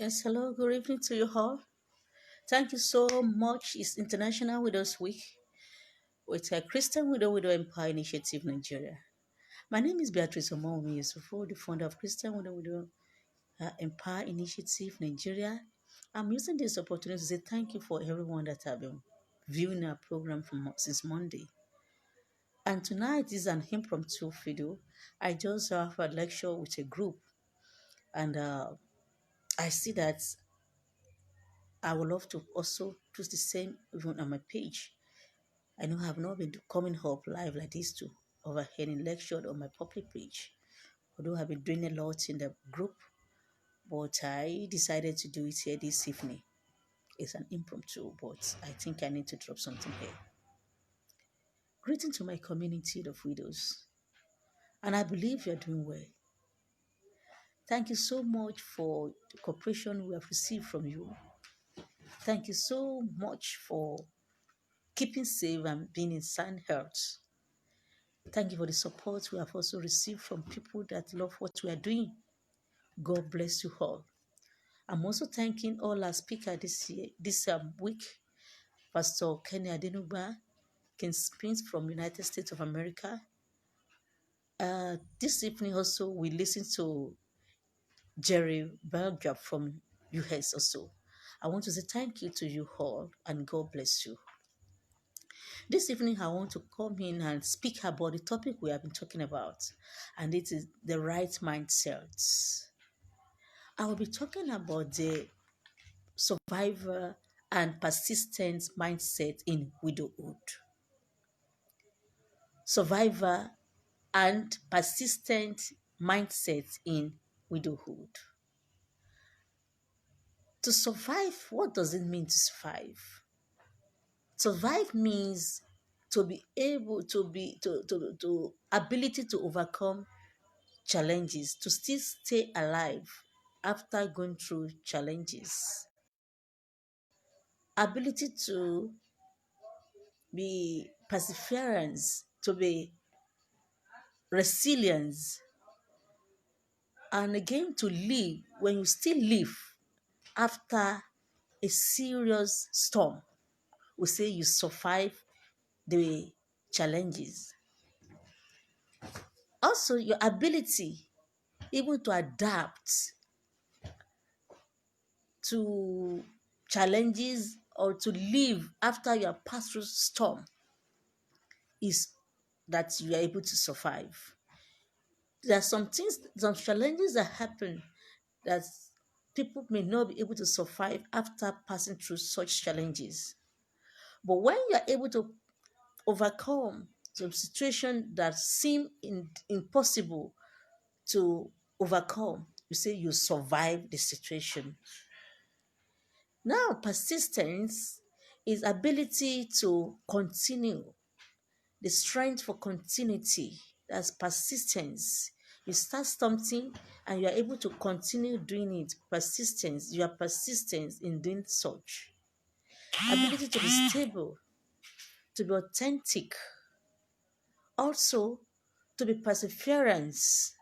Yes, hello, good evening to you all. Thank you so much. It's International Widows Week with a Christian Widow Empire Initiative Nigeria. My name is Beatrice Yesufu, the founder of Christian Widow Empire Initiative Nigeria. I'm using this opportunity to say thank you for everyone that have been viewing our program since Monday. And tonight is an impromptu video. I just have a lecture with a group, and I see that I would love to also do the same even on my page. I know I have not been coming up live like this to overhearing lectured on my public page. Although I've been doing a lot in the group, but I decided to do it here this evening. It's an impromptu, but I think I need to drop something here. Greeting to my community of widows, and I believe you're doing well. Thank you so much for the cooperation we have received from you. Thank you so much for keeping safe and being in sound health. Thank you for the support we have also received from people that love what we are doing. God bless you all. I'm also thanking all our speakers this week, Pastor Kenny Adenuba, King Spence from United States of America. This evening also we listen to Jerry Berger from US also. I want to say thank you to you all and God bless you. This evening I want to come in and speak about the topic we have been talking about, and it is the right mindset. I will be talking about the survivor and persistent mindset in widowhood. Survivor and persistent mindset in widowhood. To survive, what does it mean to survive? Survive means to be able to ability to overcome challenges, to still stay alive after going through challenges. Ability to be perseverance, to be resilience, and again to live when you still live after a serious storm. We say you survive the challenges. Also, your ability even to adapt to challenges or to live after you have passed through storm is that you are able to survive. There are some things, some challenges that happen that people may not be able to survive after passing through such challenges. But when you are able to overcome some situation that seem impossible to overcome, you say you survive the situation. Now, persistence is ability to continue, the strength for continuity. That's persistence. You start something and you are able to continue doing it. Persistence. You are persistent in doing such. Ability to be stable, to be authentic. Also, to be perseverance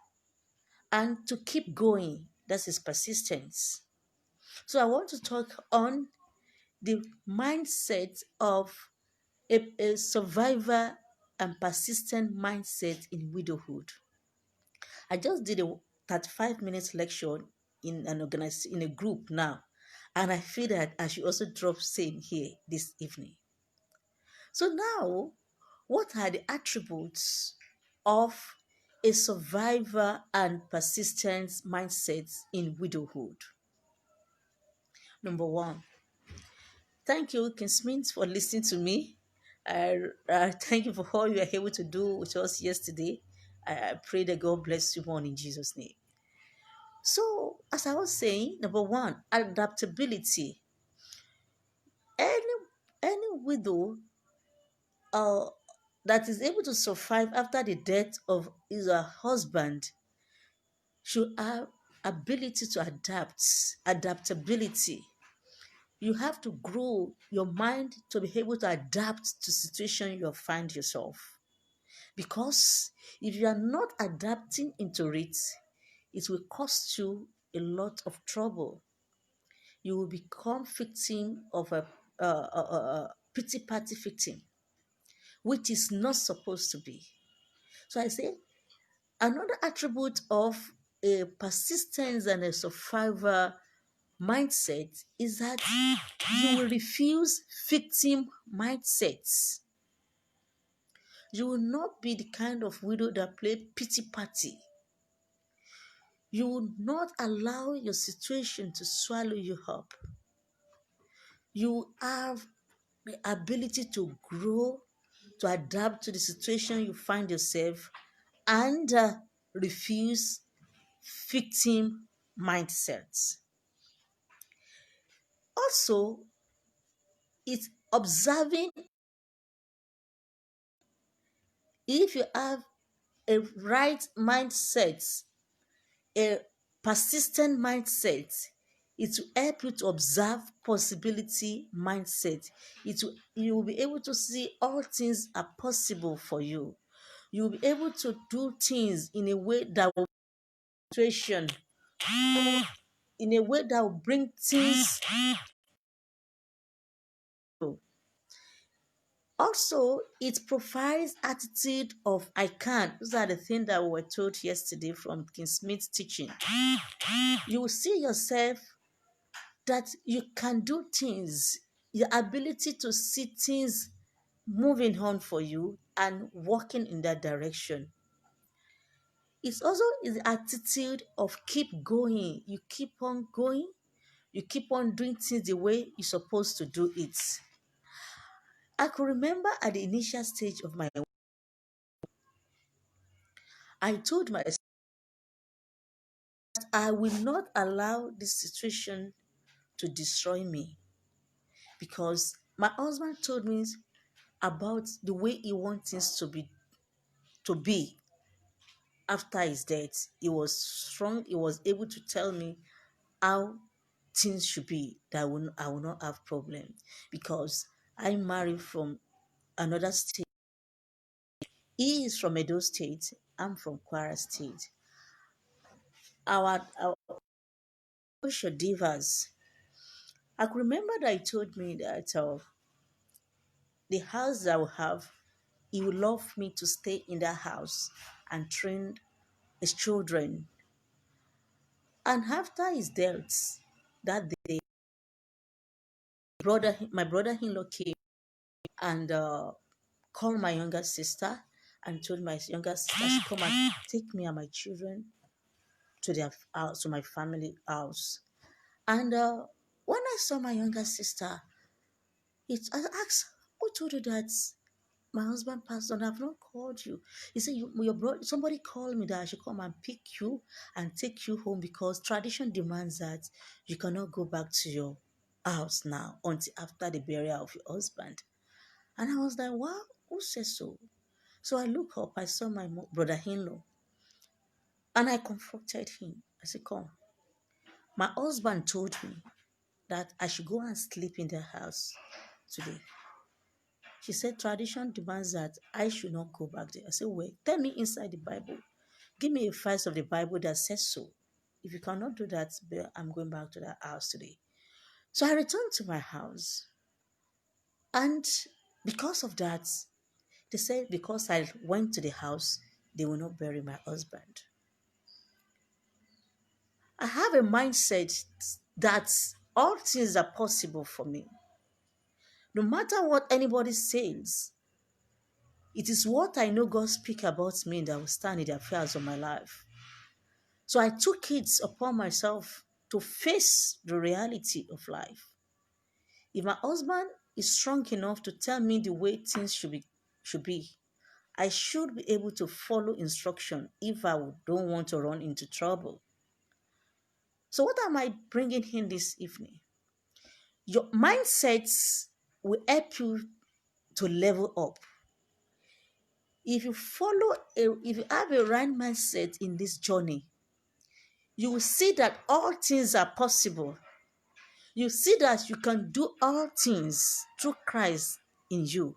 and to keep going. That is persistence. So I want to talk on the mindset of a survivor and persistent mindset in widowhood. I just did a 35 minutes lecture in a group now, and I feel that I should also drop same here this evening. So now, what are the attributes of a survivor and persistent mindset in widowhood? Number one, thank you, King Smith, for listening to me. I thank you for all you were able to do with us yesterday. I pray that God bless you all in Jesus' name. So, as I was saying, number one, adaptability. Any any widow uh, that is able to survive after the death of his or her husband should have ability to adapt, adaptability. You have to grow your mind to be able to adapt to situation you find yourself. Because if you are not adapting into it, it will cost you a lot of trouble. you will become victim of a pity party victim, which is not supposed to be. So I say another attribute of a persistence and a survivor mindset is that you will refuse victim mindsets. You will not be the kind of widow that play pity party. You will not allow your situation to swallow you up. You have the ability to grow, to adapt to the situation you find yourself, and refuse victim mindsets. Also, it's observing. If you have a right mindset, a persistent mindset, it will help you to observe possibility mindset. You will be able to see all things are possible for you. You will be able to do things in a way that will situation in a way that will bring things. Also, it provides attitude of I can. Those are the things that we were told yesterday from King Smith's teaching. You will see yourself that you can do things, your ability to see things moving on for you and walking in that direction. It's also the attitude of keep going. You keep on going, you keep on doing things the way you're supposed to do it. I could remember at the initial stage of my I told myself I will not allow this situation to destroy me because my husband told me about the way he wants things to be after his death. He was strong. He was able to tell me how things should be. That I will not have problem because I married from another state. He is from Edo State. I'm from Kwara State. Our social divas. I could remember that he told me that the house that I will have, he would love me to stay in that house and train his children. And after his death, that day, my brother-in-law came and called my younger sister and told my younger sister to come and take me and my children to their house, to my family house. And when I saw my younger sister, I asked, "Who told you that my husband passed on? I've not called you." He said, your brother, somebody called me that I should come and pick you and take you home because tradition demands that you cannot go back to your house now until after the burial of your husband." And I was like, "Wow, who says so?" So I look up, I saw my brother-in-law and I confronted him. I said, "Come, my husband told me that I should go and sleep in their house today." She said, "Tradition demands that I should not go back there." I said, "Wait, tell me inside the Bible. Give me a verse of the Bible that says so. If you cannot do that, I'm going back to that house today." So I returned to my house. And because of that, they said because I went to the house, they will not bury my husband. I have a mindset that all things are possible for me. No matter what anybody says, it is what I know God speak about me that will stand in the affairs of my life. So I took it upon myself to face the reality of life. If my husband is strong enough to tell me the way things should be, I should be able to follow instruction if I don't want to run into trouble. So what am I bringing in this evening? Your mindsets will help you to level up. If you have a right mindset in this journey, you will see that all things are possible. You see that you can do all things through Christ in you.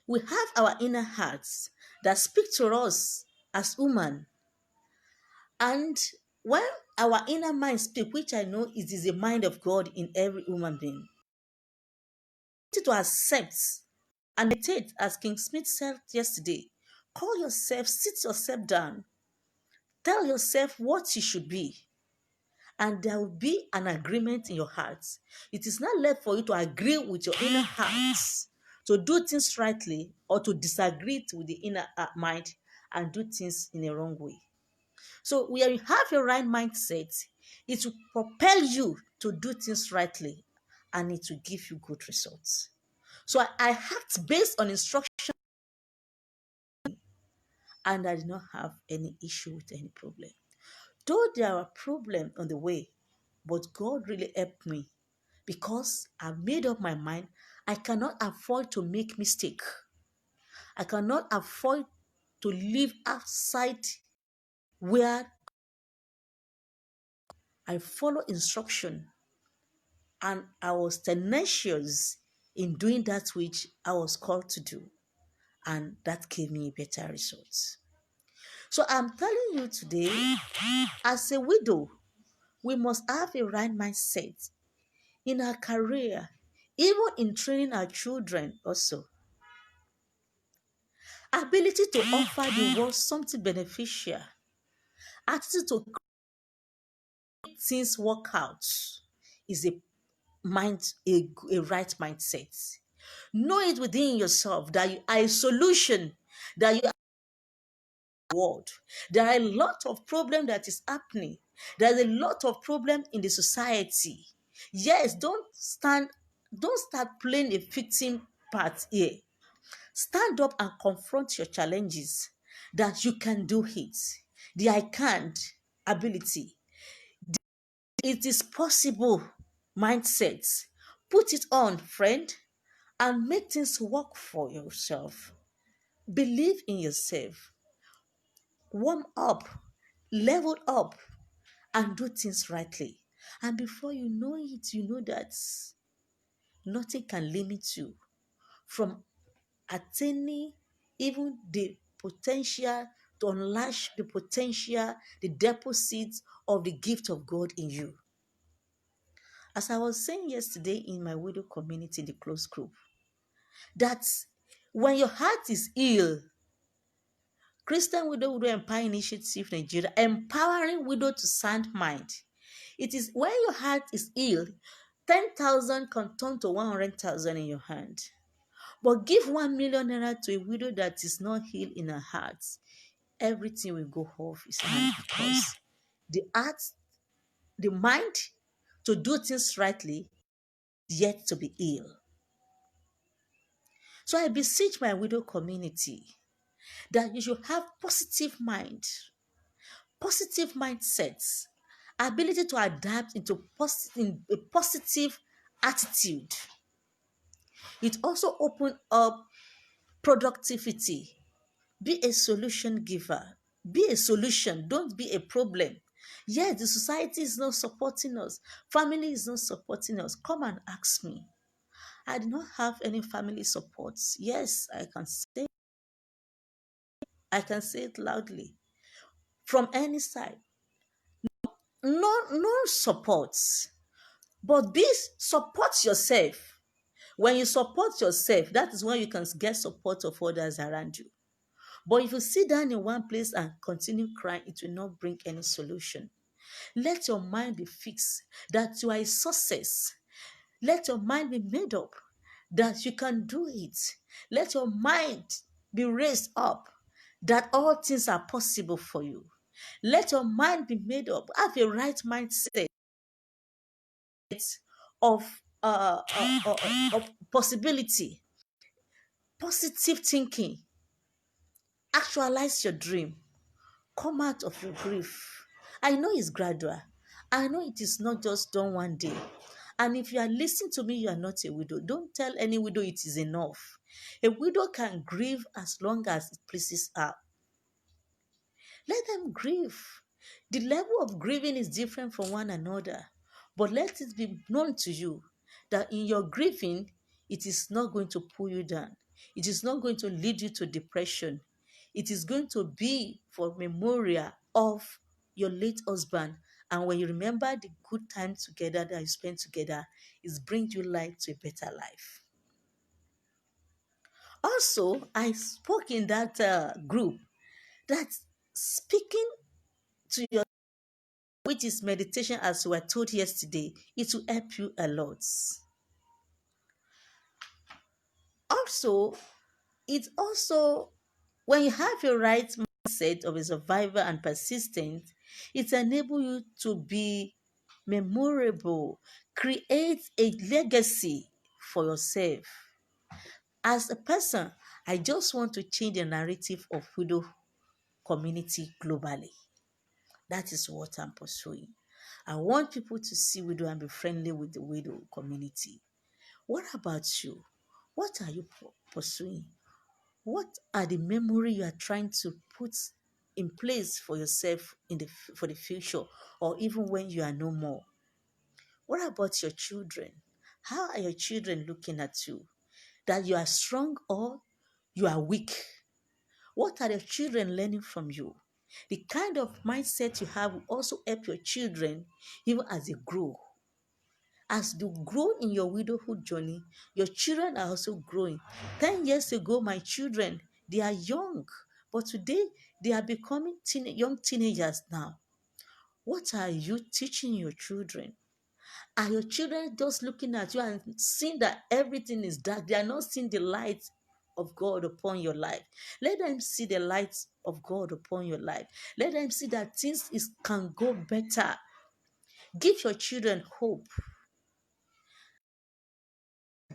We have our inner hearts that speak to us as human. And when our inner mind speak, which I know it is the mind of God in every human being. To accept and meditate, as King Smith said yesterday. Call yourself, sit yourself down, tell yourself what you should be, and there will be an agreement in your heart. It is not left for you to agree with your inner heart to do things rightly or to disagree with the inner mind and do things in a wrong way. So when you have your right mindset, it will propel you to do things rightly and it will give you good results. So I act based on instruction and I did not have any issue with any problem. Though there are problems on the way, but God really helped me because I made up my mind. I cannot afford to make mistake. I cannot afford to live outside where I follow instruction and I was tenacious in doing that which I was called to do. And that gave me better results. So I'm telling you today, as a widow, we must have a right mindset in our career, even in training our children also. Ability to offer the world something beneficial, attitude to make things work out is a right mindset. Know it within yourself that you are a solution, that you are the world. There are a lot of problems that is happening. There's a lot of problem in the society. Yes, don't start playing a victim part here. Stand up and confront your challenges that you can do it. The I can't ability. It is possible mindset. Put it on, friend, and make things work for yourself. Believe in yourself. Warm up, level up, and do things rightly. And before you know it, you know that nothing can limit you from attaining even the potential to unleash the potential, the deposits of the gift of God in you. As I was saying yesterday in my widow community, the close group, that when your heart is ill, Christian Widow Empire Initiative Nigeria, empowering widow to sound mind. It is when your heart is ill, 10,000 can turn to 100,000 in your hand. But give 1 million naira to a widow that is not healed in her heart, everything will go off his hand because the heart, the mind to do things rightly, yet to be ill. So I beseech my widow community that you should have positive mind, positive mindsets, ability to adapt into a positive attitude. It also opens up productivity. Be a solution giver. Be a solution. Don't be a problem. Yes, the society is not supporting us. Family is not supporting us. Come and ask me. I do not have any family support. Yes, I can say it loudly. From any side. No support. But support yourself. When you support yourself, that is when you can get support of others around you. But if you sit down in one place and continue crying, it will not bring any solution. Let your mind be fixed that you are a success. Let your mind be made up that you can do it. Let your mind be raised up that all things are possible for you. Let your mind be made up. Have a right mindset of, of possibility, positive thinking. Actualize your dream. Come out of your grief. I know it's gradual. I know it is not just done one day. And if you are listening to me, you are not a widow. Don't tell any widow it is enough. A widow can grieve as long as it pleases her. Let them grieve. The level of grieving is different from one another. But let it be known to you that in your grieving, it is not going to pull you down. It is not going to lead you to depression. It is going to be for memorial of your late husband And when you remember the good time together that you spent together, it brings you life to a better life. Also, I spoke in that group that speaking to your, which is meditation, as we were told yesterday, it will help you a lot. Also, it also, when you have your right mindset of a survivor and persistent, it enables you to be memorable, create a legacy for yourself. As a person, I just want to change the narrative of widow community globally. That is what I'm pursuing. I want people to see widow and be friendly with the widow community. What about you? What are you pursuing? What are the memory you are trying to put in place for yourself for the future, or even when you are no more? What about your children? How are your children looking at you? That you are strong or you are weak? What are your children learning from you? The kind of mindset you have will also help your children even as they grow. As you grow in your widowhood journey, your children are also growing. 10 years ago, my children, they are young, but today they are becoming young teenagers now. What are you teaching your children? Are your children just looking at you and seeing that everything is dark? They are not seeing the light of God upon your life. Let them see the light of God upon your life. Let them see that can go better. Give your children hope.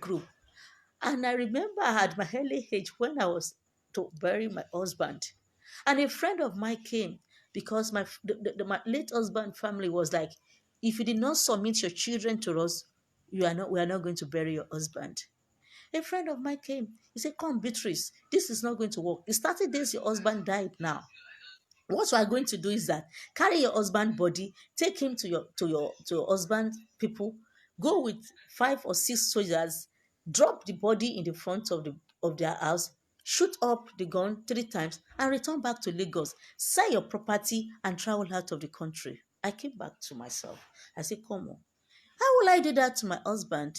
Group. And I remember I had my early age when I was to bury my husband. And a friend of mine came because my late husband family was like, if you did not submit your children to us, we are not going to bury your husband. A friend of mine came. He said, come, Beatrice, this is not going to work. It started days your husband died now. What we are going to do is that carry your husband body, take him to your husband people, go with 5 or 6 soldiers, drop the body in the front of their house, shoot up the gun 3 times, and return back to Lagos. Sell your property and travel out of the country. I came back to myself. I said, come on. How will I do that to my husband?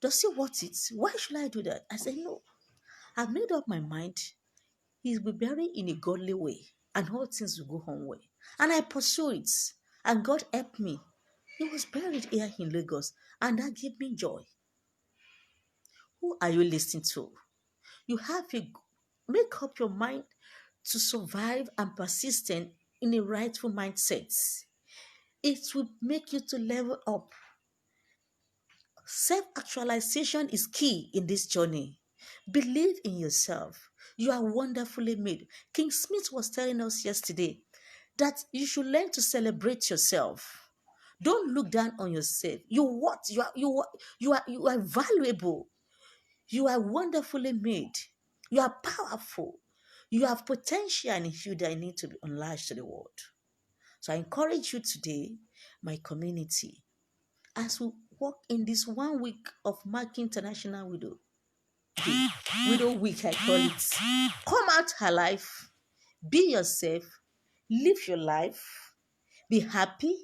Does he want it? Why should I do that? I said, no. I've made up my mind. He will be buried in a godly way, and all things will go on well. And I pursue it, and God helped me. He was buried here in Lagos, and that gave me joy. Who are you listening to? You have to make up your mind to survive and persistent in a rightful mindset. It will make you to level up. Self-actualization is key in this journey. Believe in yourself. You are wonderfully made. King Smith was telling us yesterday that you should learn to celebrate yourself. Don't look down on yourself. You are valuable. You are wonderfully made. You are powerful. You have potential in you that need to be unleashed to the world. So I encourage you today, my community, as we walk in this 1 week of marking International Widow Day, Widow Week, I call it. Come out alive, be yourself, live your life, be happy,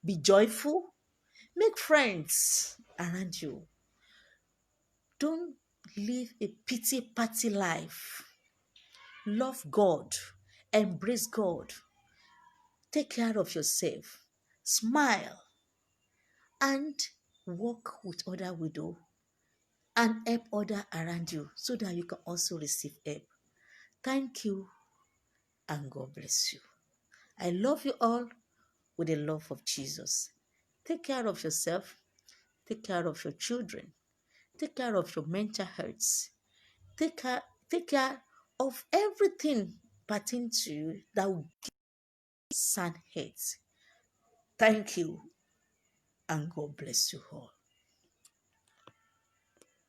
be joyful, make friends around you. Don't live a pity party life. Love God, embrace God, take care of yourself, smile, and walk with other widows and help others around you so that you can also receive help. Thank you and God bless you. I love you all with the love of Jesus. Take care of yourself. Take care of your children. Take care of your mental health. Take care of everything pertaining to you that will give sound health. Thank you and God bless you all.